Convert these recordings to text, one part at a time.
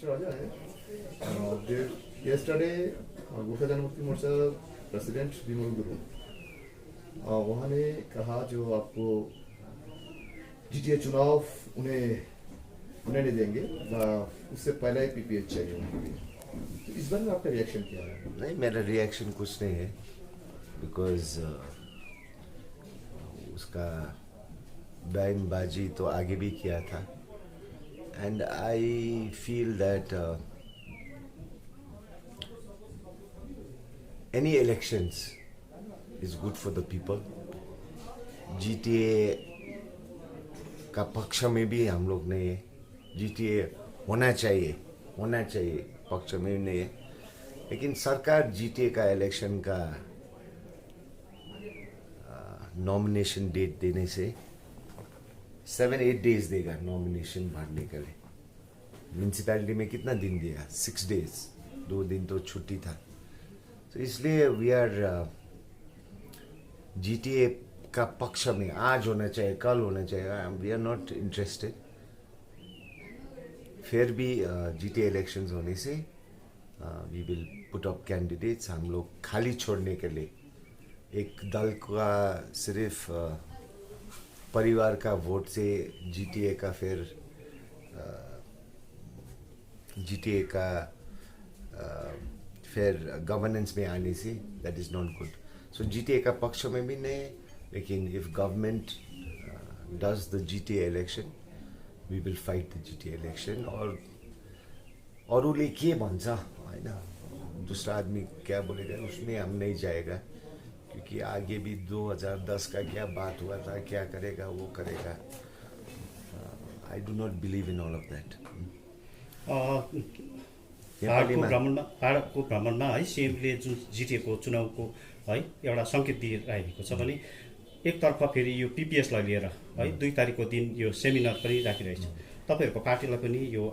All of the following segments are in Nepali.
Mr. Raja, yesterday Gorkha Janmukti Morcha president Bimal गुरु वहाँ ने कहा जो आपको जीटीए चुनाव उन्हें नहीं देंगे, उससे पहले ही पीपीएच चाहिए उनके लिए। तो इस बार में आपका रिएक्शन क्या है? नहीं, मेरा रिएक्शन कुछ नहीं है, बिकॉज उसका बयानबाजी तो आगे भी किया था, and I feel that any elections is good for the people. GTA का पक्ष में भी हम लोग नहीं है, GTA होना चाहिए पक्ष में भी नहीं है, लेकिन सरकार GTA का इलेक्शन का नॉमिनेशन डेट देने से 7-8 डेज देगा नॉमिनेशन भरने के लिए। म्यूनसिपैलिटी में कितना दिन दिया? 6 डेज, 2 दिन तो छुट्टी था। तो इसलिए वी आर GTA का पक्ष में आज होना चाहिए, कल होना चाहिए, वी आर नॉट इंटरेस्टेड। फिर भी GTA इलेक्शंस होने से we will put up candidates. हम लोग खाली छोड़ने के लिए एक दल का सिर्फ परिवार का वोट से GTA का फिर गवर्नेंस में आने से that is not good. So GTA का पक्ष में भी नहीं, लेकिन if government does the GTA election we will fight the GTA election. और अरूले के भन्छ होइन, दूसरा आदमी क्या बोलेगा उसमें हम नहीं जाएगा, क्योंकि आगे भी 2010 का क्या बात हुआ था, क्या करेगा वो करेगा। I do not believe in all of that. पहाडको भ्रमणमा है सिएमले जुन जिटिएको चुनावको है एउटा सङ्केत दिइरहेको छ भने एकतर्फ फेरि यो पिपिएसलाई लिएर है 2 तारिकको दिन यो सेमिनार पनि राखिरहेछ। तपाईँहरूको पार्टीलाई पनि यो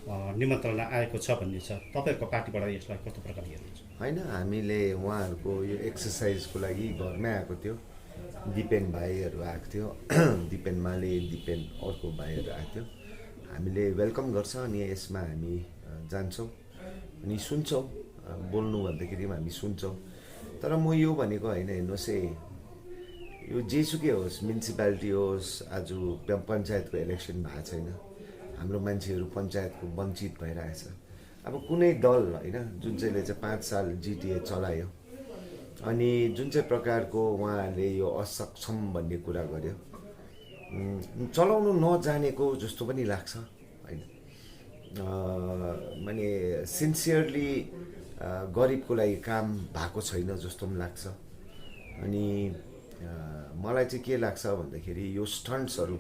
निमन्त्रणा आएको छ भन्ने छ, तपाईँहरूको पार्टीबाट यसलाई कस्तो प्रकारले हेर्नुहुन्छ? होइन, हामीले उहाँहरूको यो एक्सर्साइजको लागि घरमै आएको थियो, दिपेन भाइहरू आएको थियो, दिपेन माले, दिपेन अर्को भाइहरू आएको थियो। हामीले वेलकम गर्छ अनि यसमा हामी जान्छौँ अनि सुन्छौँ, बोल्नु भन्दाखेरि पनि हामी सुन्छौँ। तर म यो भनेको होइन, हेर्नुहोस् है, यो जेसुकै होस्, म्युनिसिपालिटी होस्, आज पञ्चायतको इलेक्सन भएको छैन, हाम्रो मान्छेहरू पञ्चायतको वञ्चित भइरहेछ। अब कुनै दल होइन जुन चाहिँले चाहिँ 5 साल GTA चलायो अनि जुन चाहिँ प्रकारको उहाँहरूले यो असक्षम भन्ने कुरा गर्यो, चलाउनु नजानेको जस्तो पनि लाग्छ होइन। माने सिन्सियरली गरिबको लागि काम भएको छैन जस्तो पनि लाग्छ। अनि मलाई चाहिँ के लाग्छ भन्दाखेरि यो स्टन्ट्सहरू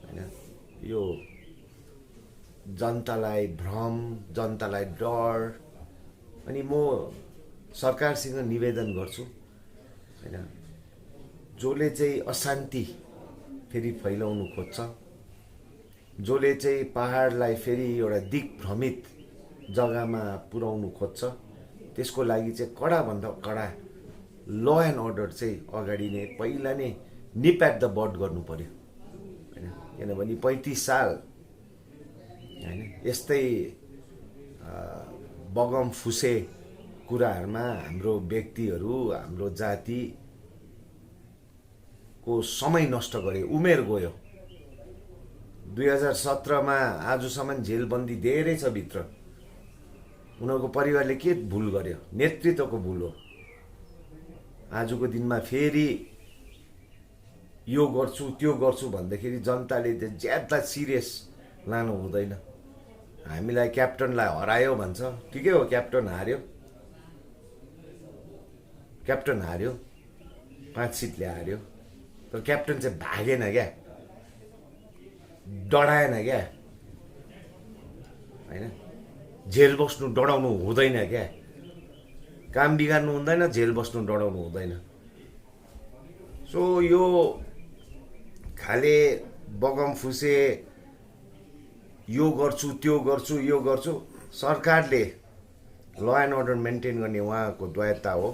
होइन, यो जनतालाई भ्रम, जनतालाई डर। अनि म सरकारसँग निवेदन गर्छु होइन, जसले चाहिँ अशान्ति फेरि फैलाउनु खोज्छ, जसले चाहिँ पहाडलाई फेरि एउटा दिग्भ्रमित जग्गामा पुर्याउनु खोज्छ, त्यसको लागि चाहिँ कडाभन्दा कडा ल एन्ड अर्डर चाहिँ अगाडि नै पहिला नै निप एट द बड गर्नु पर्यो होइन। किनभने 35 साल होइन यस्तै बगम फुसे कुराहरूमा हाम्रो व्यक्तिहरू, हाम्रो जातिको समय नष्ट गरे, उमेर गयो। 2017मा आजसम्म जेलबन्दी धेरै छ भित्र। उनीहरूको परिवारले के भुल गर्यो? नेतृत्वको भुल हो। आजको दिनमा फेरि यो गर्छु त्यो गर्छु भन्दाखेरि जनताले ज्यादा सिरियस लानु हुँदैन। हामीलाई क्याप्टनलाई हरायो भन्छ, ठिकै हो, क्याप्टन हार्यो 5 सिटले हार्यो, तर क्याप्टन चाहिँ भागेन क्या, डराएन क्या होइन। जेल बस्नु डराउनु हुँदैन क्या, काम बिगार्नु हुँदैन, जेल बस्नु डराउनु हुँदैन। सो यो खाले बगम फुसे यो गर्छु त्यो गर्छु यो गर्छु, सरकारले ल एन्ड अर्डर मेन्टेन गर्ने उहाँको द्वैता हो।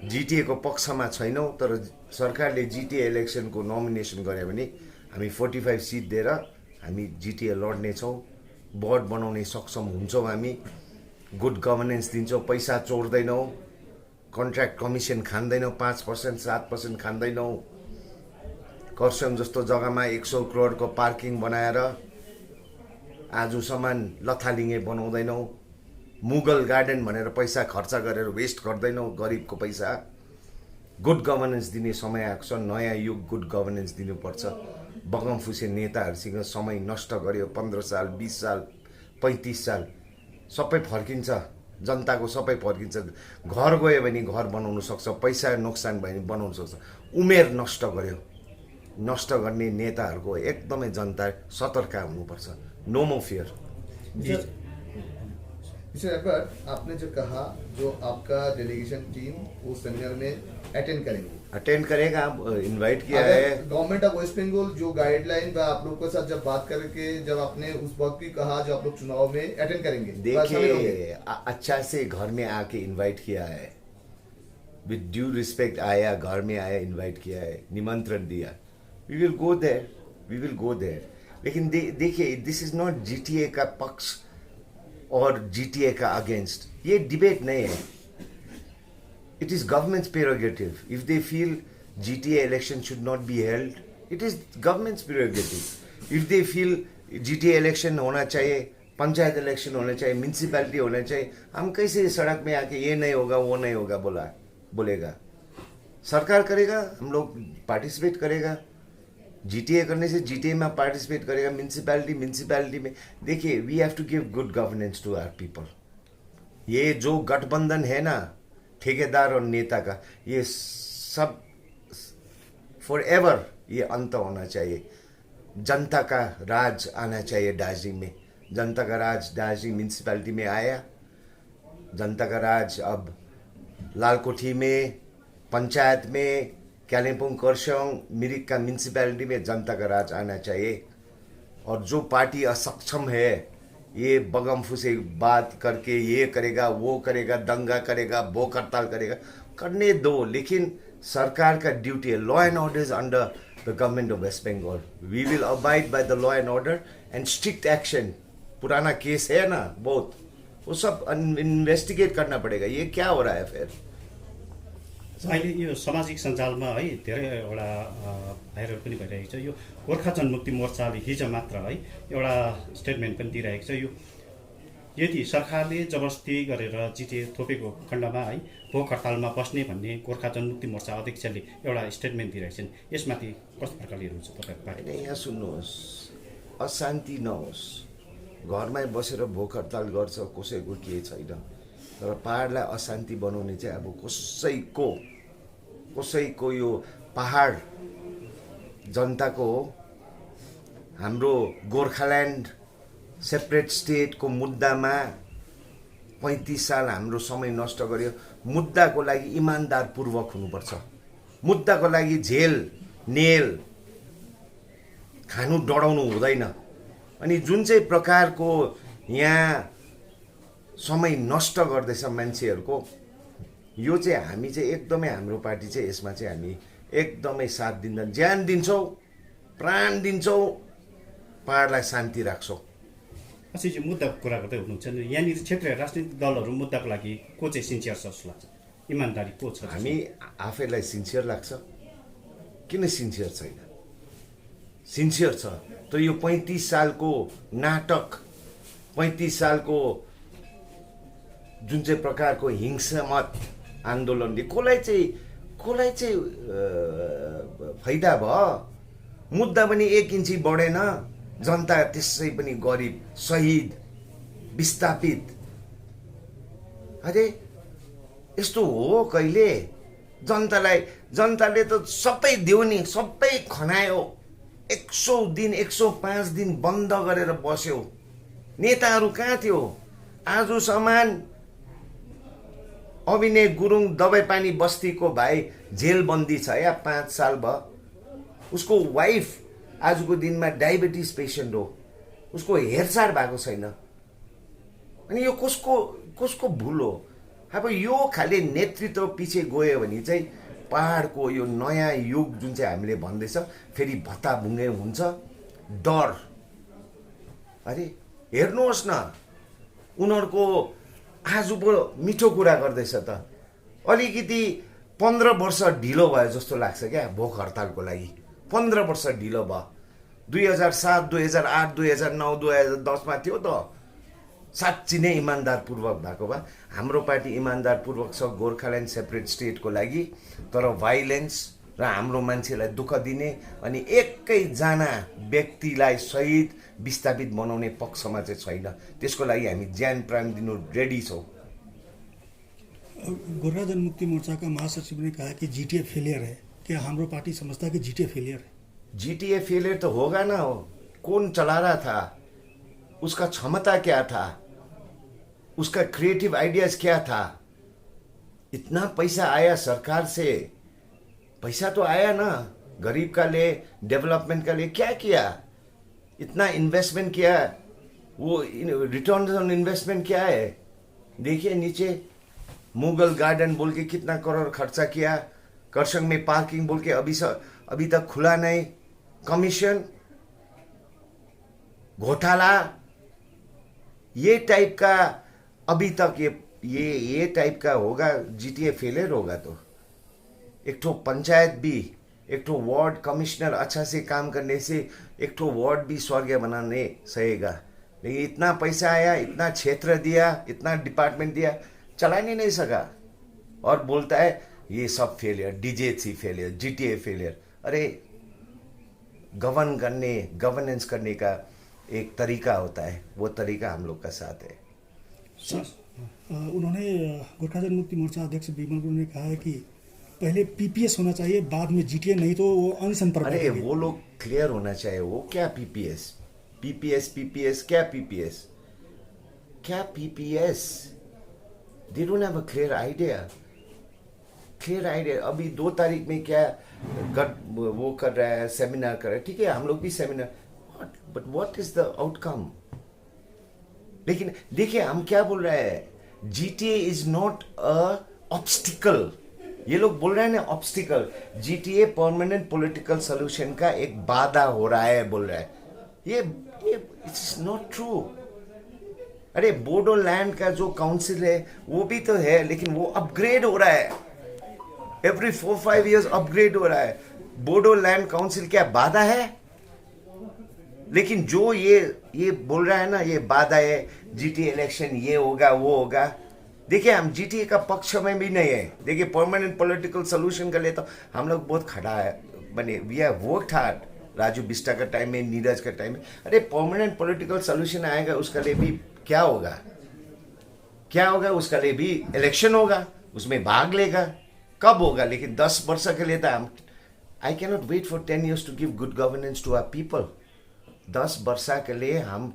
GTA को पक्षमा छैनौँ, तर सरकारले GTA इलेक्सनको नोमिनेसन गरे भने हामी 45 सिट दिएर हामी GTA लड्नेछौँ बोर्ड बनाउने सक्षम हुन्छौँ हामी, गुड गभर्नेन्स दिन्छौँ, पैसा चोर्दैनौँ, कन्ट्र्याक्ट कमिसन खाँदैनौँ, 5% 7% खाँदैनौँ, खरसाङ जस्तो जग्गामा 100 करोडको पार्किङ बनाएर आजसम्म लथालिङ्गे बनाउँदैनौँ, मुगल गार्डन भनेर पैसा खर्च गरेर वेस्ट गर्दैनौँ गरिबको पैसा। गुड गभर्नेन्स दिने समय आएको छ, नयाँ युग गुड गभर्नेन्स दिनुपर्छ। बगमफुसे नेताहरूसँग समय नष्ट गर्यो, 15 साल 20 साल 35 साल, सबै फर्किन्छ, जनताको सबै फर्किन्छ। घर गयो भने घर बनाउनु सक्छ, पैसा नोक्सान भयो भने बनाउनु सक्छ। उमेर नष्ट गर्यो, नष्ट गर्ने नेताहरूको एकदमै जनता सतर्क हुनुपर्छ। No more fear. Mister Edward, आपने जो कहा जो आपका डेलीगेशन टीम वो सेमिनार में अटेंड करेंगे, अटेंड करेगा, आप इनवाइट किया है। गवर्नमेंट ऑफ वेस्ट बंगाल जो गाइडलाइन आप लोग के साथ जब बात करके जब आपने उस वक्त भी कहा जो आप लोग चुनाव में अटेंड करेंगे, देखिए अच्छा से घर में आके इनवाइट किया है, विद ड्यू रिस्पेक्ट आया, घर में आया, इनवाइट किया है, निमंत्रण दिया, we will go there, we will go there. लेकिन देखिए दिस इज नॉट जीटीए का पक्ष और जीटीए का अगेंस्ट, ये डिबेट नहीं है। It is government's prerogative. If they feel GTA election should not be held, it is government's prerogative. If they feel GTA election होना चाहिए, पंचायत इलेक्शन होना चाहिए, म्यूनसिपैलिटी होना चाहिए, हम कैसे सड़क में आके ये नहीं होगा वो नहीं होगा बोलेगा? सरकार करेगा, हम लोग पार्टिसिपेट करेगा। जीटीए करने से जीटीए में पार्टिसिपेट करेगा, म्यूनसिपैलिटी में। देखिए we have to give good governance to our people. ये जो गठबंधन है ना ठेकेदार और नेता का, ये सब फॉर एवर ये अंत होना चाहिए। जनता का राज आना चाहिए दार्जिलिंग में। जनता का राज दार्जिलिंग म्यूनसिपैलिटी में आया, जनता का राज अब लालकोठी में, पंचायत में, कालिम्पोङ, खरसाङ, मिरिक का म्यूनसिपैलिटी में जनता का राज आना चाहिए। और जो पार्टी असक्षम है, ये बगमफू से बात करके ये करेगा वो करेगा, दंगा करेगा, भूख हड़ताल करेगा, करने दो। लेकिन सरकार का ड्यूटी है, law and order is under the government of West Bengal. We will abide by the law and order and strict action. पुराना केस है ना बहुत, वो सब इन्वेस्टिगेट करना पड़ेगा। ये क्या हो रहा है फिर? अहिले यो सामाजिक सञ्जालमा है धेरैवटा भाइरल पनि भइरहेको छ। यो गोर्खा जनमुक्ति मोर्चाले हिजो मात्र है एउटा स्टेटमेन्ट पनि दिइरहेको छ। यो यदि सरकारले जबरजस्ती गरेर जिटिए थोपेको खण्डमा है भोक हडतालमा बस्ने भन्ने गोर्खा जनमुक्ति मोर्चा अध्यक्षले एउटा स्टेटमेन्ट दिइरहेको छन्, यसमाथि कस्तो प्रकारले हेर्नुहुन्छ तपाईँको पार्टी? यहाँ सुन्नुहोस्, अशान्ति नहोस्, घरमै बसेर भोक हडताल गर्छ कसैको केही छैन। तर पहाडलाई अशान्ति बनाउने चाहिँ अब कसैको यो पहाड जनताको हो। हाम्रो गोर्खाल्यान्ड सेपरेट स्टेटको मुद्दामा 35 साल हाम्रो समय नष्ट गर्यो। मुद्दाको लागि इमान्दारपूर्वक हुनुपर्छ। मुद्दाको लागि झेल नेल खानु डराउनु हुँदैन। अनि जुन चाहिँ प्रकारको यहाँ समय नष्ट गर्दैछ मान्छेहरूको, यो चाहिँ हामी चाहिँ एकदमै, हाम्रो पार्टी चाहिँ यसमा चाहिँ हामी एकदमै साथ दिन्छौँ, ज्यान दिन्छौँ, प्राण दिन्छौँ, पहाडलाई शान्ति राख्छौँ। पछि चाहिँ मुद्दाको कुरा गर्दै हुनुहुन्छ, यहाँनिर क्षेत्रीय राजनीतिक दलहरू मुद्दाको लागि को चाहिँ सिन्सियर छ जस्तो लाग्छ? इमान्दारी को छ? हामी आफैलाई सिन्सियर लाग्छ। किन सिन्सियर छैन? सिन्सियर छ। तर यो 35 सालको नाटक, 35 सालको जुन चाहिँ प्रकारको हिंसामत आन्दोलनले कसलाई चाहिँ फाइदा भयो? मुद्दा पनि 1 इन्ची बढेन, जनता त्यसै पनि गरिब, शहीद, विस्थापित। अरे यस्तो हो कहिले? जनताले त सबै दियो नि, सबै खनायो। 100 दिन 105 दिन बन्द गरेर बस्यो। नेताहरू कहाँ थियो? आजसम्म अभिनय गुरुङ दबाईपानी बस्तीको भाइ जेलबन्दी छ या 5 साल भयो। उसको वाइफ आजको दिनमा डायबिटिज पेसेन्ट हो, उसको हेरचाह भएको छैन। अनि यो कसको भुल हो? अब यो खाले नेतृत्व पछि गयो भने चाहिँ पहाडको यो नयाँ युग जुन चाहिँ हामीले भन्दैछ फेरि भत्ताभुङ्गे हुन्छ। डर, अरे हेर्नुहोस् न उनीहरूको आज पो मिठो कुरा गर्दैछ त अलिकति 15 वर्ष ढिलो भयो जस्तो लाग्छ क्या भोक हडतालको लागि 15 वर्ष ढिलो भयो 2007 2008 2009 2010मा थियो त साँच्ची नै इमान्दारपूर्वक भएको भए हाम्रो पार्टी इमान्दारपूर्वक छ गोर्खाल्यान्ड सेपरेट स्टेटको लागि तर भाइलेन्स र हाम्रो मान्छेलाई दुःख दिने अनि एकैजना व्यक्तिलाई शहीद विस्थापित बनाउने पक्षमा चाहिँ छैन त्यसको लागि हामी ज्यान प्राण दिनु रेडी छौँ। गोर्खा जनमुक्ति मोर्चा का महासचिव ने कहा कि जीटीए फेलियर है, क्या हमारा पार्टी समझता है कि जीटीए फेलियर है? जीटीए फेलियर तो होगा ना, कौन चला रहा था, उसका क्षमता क्या था, उसका क्रिएटिव आइडियाज क्या था। इतना पैसा आया सरकार से, पैसा तो आया ना गरीब का लिए, डेवलपमेंट का लिए, क्या किया, इतना इन्वेस्टमेंट किया, वो रिटर्न ऑन इन्वेस्टमेंट क्या है। देखिए नीचे मुगल गार्डन बोल के कितना करोड़ खर्चा किया, करसंग में पार्किंग बोल के अभी तक खुला नहीं, कमीशन, घोटाला, ये टाइप का अभी तक ये टाइप का होगा। जीटीए फेलियर होगा तो एक तो पंचायत भी, एक तो वार्ड कमिश्नर अच्छा से काम करने से एक तो वार्ड भी स्वर्ग बनाने सहेगा। लेकिन इतना पैसा आया, इतना क्षेत्र दिया, इतना डिपार्टमेंट दिया, चला नहीं सका और बोलता है ये सब फेलियर, डीजेसी फेलियर, जीटीए फेलियर। अरे गवर्नेंस करने का एक तरीका होता है, वो तरीका हम लोग का साथ है। उन्होंने गोरखा जनमुक्ति मोर्चा अध्यक्ष बिमल गुरुङ ने कहा है कि पहले पीपीएस होना चाहिए, बाद में जीटीए, नहीं तो वो अनशन पर अरे वो लोग क्लियर होना चाहिए। वो क्या पीपीएस क्या PPS, they don't have a clear idea. अभी 2 तारीख में क्या वो कर रहा है, सेमिनार कर रहा है, ठीक है हम लोग भी seminar, but what is the outcome. लेकिन देखिए हम क्या बोल रहे हैं, GTA is not a obstacle. ये लोग बोल रहे हैं ना obstacle, GTA permanent political solution का एक बाधा हो रहा है बोल रहा है। ये इट्स नॉट ट्रू। अरे बोडोलैंड का जो काउंसिल है वो भी तो है, लेकिन वो अपग्रेड हो रहा है, एवरी 4-5 years अपग्रेड हो रहा है। बोडोलैंड काउंसिल क्या बाधा है? लेकिन जो ये बोल रहा है ना ये बाधा है, जीटीए इलेक्शन ये होगा वो होगा। देखिए हम जीटीए का पक्ष में भी नहीं है। देखिए परमानेंट पॉलिटिकल सॉल्यूशन के लिए तो हम लोग बहुत खड़ा है, बने we have worked hard, Raju Bista का टाइम में, नीरज का टाइम में। अरे परमानेंट पॉलिटिकल सॉल्यूशन आएगा, उसके लिए भी क्या होगा, उसका लिए भी इलेक्शन होगा, उसमें भाग लेगा। कब होगा? लेकिन 10 वर्ष के लिए था। I can not wait for 10 years to give good governance to our people. 10 वर्ष के लिए हम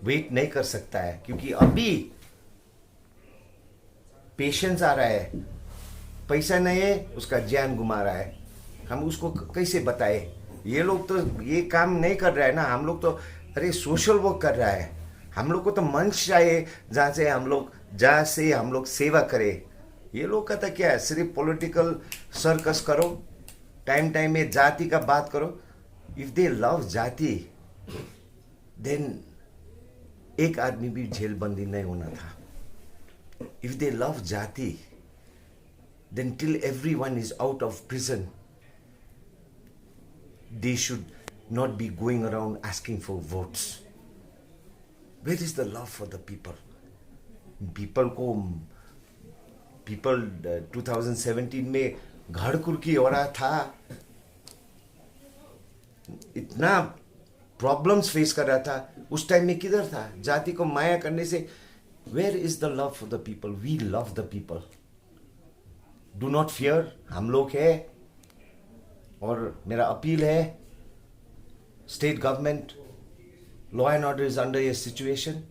वेट नहीं कर सकता है, क्योंकि अभी पेशेंस आ रहा है, पैसा नहीं है, उसका जान घुमा रहा है। हम उसको कैसे बताए? ये लोग तो ये काम नहीं कर रहा है ना, हम लोग तो अरे सोशल वर्क कर रहा है। हम लोग को तो मंच चाहिए जहाँ से हम लोग सेवा करें। ये लोग का तो क्या है, सिर्फ पॉलिटिकल सर्कस करो, टाइम में जाति का बात करो। इफ दे लव जाति देन एक आदमी भी जेल बंदी नहीं होना था। इफ दे लव जाति then till everyone is out of prison they should not be going around asking for votes. Where is the love for the people? People 2017 में घर कुर्की हो रहा था, इतना प्रॉब्लम्स फेस कर रहा था, उस टाइम में किधर था? जाति को माया करने से Where is the love for the people? We love the people. Do not fear, हम लोग है। और मेरा अपील है, state government, law and order is under A situation.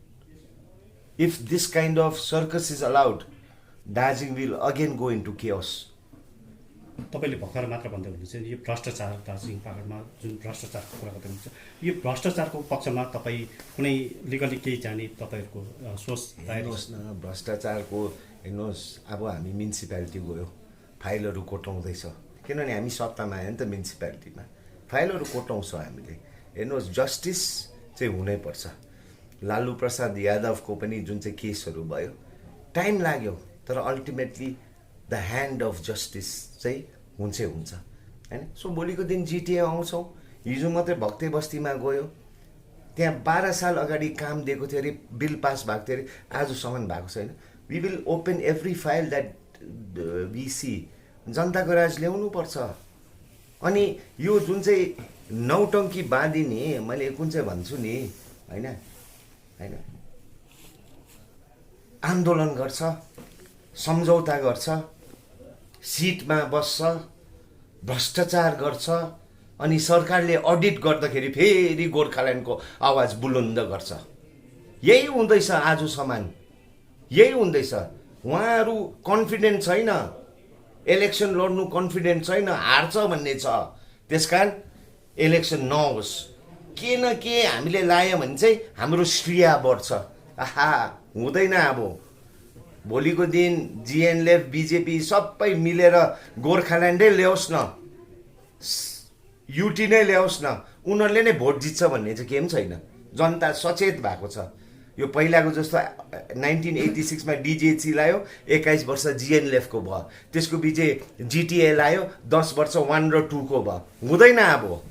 If this kind of circus is allowed, Darjeeling will again go into chaos. तपाईँले भर्खर मात्र भन्दै हुनुहुन्छ यो भ्रष्टाचार, दार्जिलिङ पहाडमा जुन भ्रष्टाचारको कुरा गर्दै हुनुहुन्छ, यो भ्रष्टाचारको पक्षमा तपाईँ कुनै लिगली केही जाने तपाईँहरूको सोच? हेर्नुहोस् न, भ्रष्टाचारको हेर्नुहोस्, अब हामी म्युनिसिपालिटी गयो, फाइलहरू कोटाउँदैछ, किनभने हामी सत्तामा आयो नि त म्युनिसिपालिटीमा, फाइलहरू कोटाउँछ हामीले। हेर्नुहोस् जस्टिस चाहिँ हुनैपर्छ। लालु प्रसाद यादवको पनि जुन चाहिँ केसहरू भयो टाइम लाग्यो, तर ultimately the hand of justice चाहिँ हुन्छै हुन्छ होइन। सो भोलिको दिन जिटिए आउँछौँ, हिजो मात्रै भक्ते बस्तीमा गयो, त्यहाँ 12 साल अगाडि काम दिएको थियो अरे, बिल पास भएको थियो अरे, आजसम्म भएको छैन। We will open every file that we see. जनताको राज ल्याउनुपर्छ। अनि यो जुन चाहिँ नौटङ्की बाँधी नि, मैले कुन चाहिँ भन्छु नि होइन होइन, आन्दोलन गर्छ, सम्झौता गर्छ, सिटमा बस्छ, भ्रष्टाचार गर्छ, अनि सरकारले अडिट गर्दाखेरि फेरि गोर्खाल्यान्डको आवाज बुलन्द गर्छ। यही हुँदैछ आजसम्म, यही हुँदैछ। उहाँहरू कन्फिडेन्ट छैन, इलेक्सन लड्नु कन्फिडेन्ट छैन, हार्छ भन्ने छ। त्यसकारण इलेक्सन नहोस्, के न के हामीले लायो भने चाहिँ हाम्रो श्रेय बढ्छ। आहा, हुँदैन। अब भोलिको दिन जिएनएलएफ बिजेपी सबै मिलेर गोर्खाल्यान्डै ल्याओस् न, युटी नै ल्याओस् न, उनीहरूले नै भोट जित्छ भन्ने चाहिँ केही पनि छैन। जनता सचेत भएको छ। यो पहिलाको जस्तो 1986 मा डिजिएचसी लायो, 21 वर्ष जिएनएलएफको भयो, त्यसको पछि जिटिए लायो, 10 वर्ष 1 र 2 को भयो। हुँदैन। अब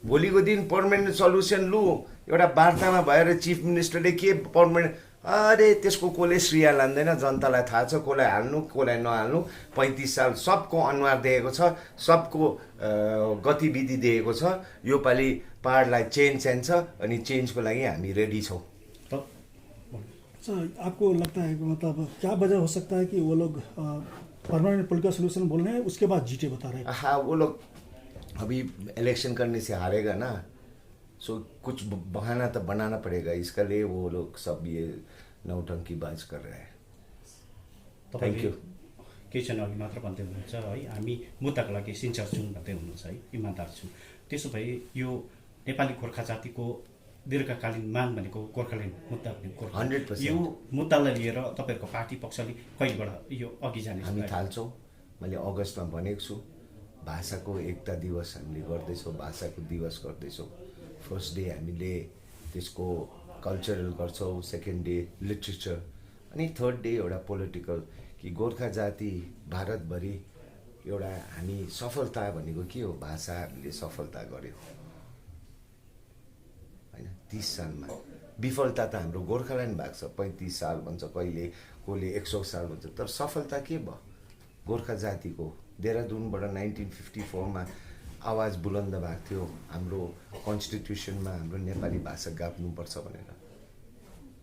भोलिको दिन पर्मानेन्ट सल्युसन लु, एउटा वार्तामा भएर चिफ मिनिस्टरले के पर्मानेन्ट, अरे त्यसको कसले श्रेय लाँदैन, जनतालाई थाहा छ कसलाई हाल्नु कसलाई नहाल्नु। 35 साल सबको अनुहार दिएको छ, सबको गतिविधि दिएको छ। योपालि पाहाडलाई चेन्ज चाहिन्छ, अनि चेन्जको लागि हामी रेडी छौँ। आपको लगता है कि मतलब क्या वजह हो सकता है कि वो लोग परमानेंट पॉलिटिकल सोल्यूशन बोल रहे हैं, उसके बाद जीटे बता रहे हैं? हाँ, वो लोग अभी इलेक्शन करने से हारेगा ना, सो कुछ बहाना तो बनाना पड़ेगा। इसका लिए वो लोग सब ये नौटंकी बाज कर रहे हैं। Thank you. केही क्षण अघि मात्र भन्दै हुनुहुन्छ है, हामी मुद्दाको लागि सिन्सियर छौँ भन्दै हुनुहुन्छ है, इमान्दार छौँ। त्यसो भए यो नेपाली गोर्खा जातिको दीर्घकालीन माग भनेको गोर्खाल्यान्ड मुद्दा भनेको 100%। यो मुद्दालाई लिएर तपाईँहरूको पार्टी पक्षले कहिलेबाट यो अघि जाने? हामी थाल्छौँ। मैले अगस्तमा भनेको छु, भाषाको एकता दिवस हामीले गर्दैछौँ, भाषाको दिवस गर्दैछौँ। फर्स्ट डे हामीले त्यसको कल्चरल गर्छौँ, सेकेन्ड डे लिट्रेचर, अनि थर्ड डे एउटा पोलिटिकल, कि गोर्खा जाति भारतभरि एउटा हामी सफलता भनेको के हो? भाषा हामीले सफलता गर्यो होइन। 30 सालमा विफलता त हाम्रो गोर्खाल्यान्ड भएको छ, 35 साल भन्छ, कहिले कसले 100 साल भन्छ, तर सफलता के भयो? गोर्खा जातिको देहरादुनबाट 1954 मा आवाज बुलन्द भएको थियो, हाम्रो कन्स्टिट्युसनमा हाम्रो नेपाली भाषा गाप्नुपर्छ भनेर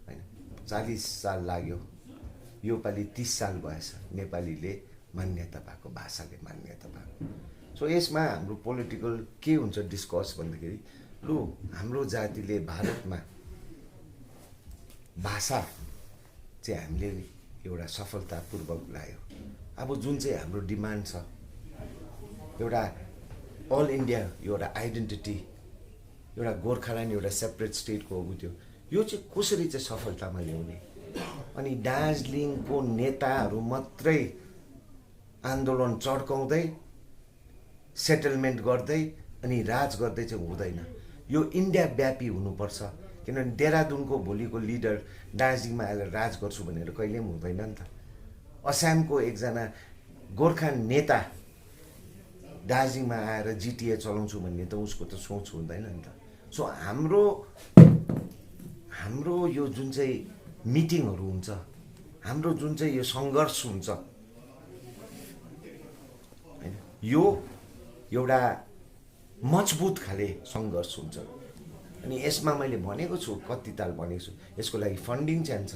होइन। 40 साल लाग्यो, योपालि 30 साल भएछ नेपालीले मान्यता पाएको, भाषाले मान्यता पाएको। सो यसमा हाम्रो पोलिटिकल के हुन्छ डिस्कस भन्दाखेरि, लु हाम्रो जातिले भारतमा भाषा चाहिँ हामीले एउटा सफलतापूर्वक ल्यायो। अब जुन चाहिँ हाम्रो डिमान्ड छ, एउटा अल इन्डिया एउटा आइडेन्टिटी, एउटा गोर्खाल्यान्ड एउटा सेपरेट स्टेटको हो त्यो, यो चाहिँ कसरी चाहिँ सफलतामा ल्याउने? अनि दार्जिलिङको नेताहरू मात्रै आन्दोलन चड्काउँदै सेटलमेन्ट गर्दै अनि राज गर्दै चाहिँ हुँदैन। यो इन्डिया व्यापी हुनुपर्छ, किनभने देहरादुनको भोलिको लिडर दार्जिलिङमा आएर राज गर्छु भनेर कहिले पनि हुँदैन नि त। असमको एकजना गोर्खा नेता दार्जिलिङमा आएर जिटिए चलाउँछु भन्ने त उसको त सोच हुँदैन नि त। सो हाम्रो यो जुन चाहिँ मिटिङहरू हुन्छ, हाम्रो जुन चाहिँ यो सङ्घर्ष हुन्छ हैन, यो एउटा मजबुत खाले सङ्घर्ष हुन्छ। अनि यसमा मैले भनेको छु, कति ताल भनेको छु, यसको लागि फन्डिङ चाहिन्छ।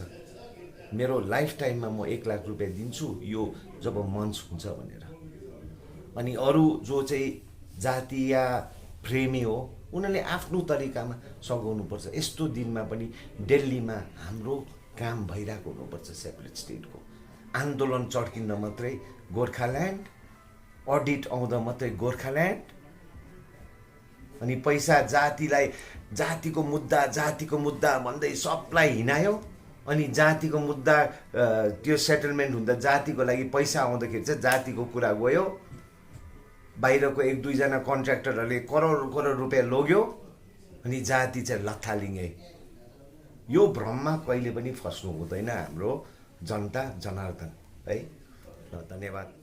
मेरो लाइफ टाइममा म 1 लाख रुपियाँ दिन्छु यो जब मञ्च हुन्छ भनेर। अनि अरू जो चाहिँ जातीय प्रेमी हो उनीहरूले आफ्नो तरिकामा सघाउनुपर्छ। यस्तो दिनमा पनि दिल्लीमा हाम्रो काम भइरहेको हुनुपर्छ। सेपरेट स्टेटको आन्दोलन चड्किँदा मात्रै गोर्खाल्यान्ड, अडिट आउँदा मात्रै गोर्खाल्यान्ड, अनि पैसा जातिलाई जातिको मुद्दा भन्दै सबलाई हिँडायो। अनि जातिको मुद्दा त्यो सेटलमेन्ट हुँदा जातिको लागि पैसा आउँदाखेरि चाहिँ जातिको कुरा गयो, बाहिरको 1-2 जना कन्ट्र्याक्टरहरूले करोड रुपियाँ लग्यो, अनि जाति चाहिँ लत्थालिङ्गे यो भ्रममा कहिले पनि फस्नु हुँदैन हाम्रो जनता जनार्दन है। ल धन्यवाद।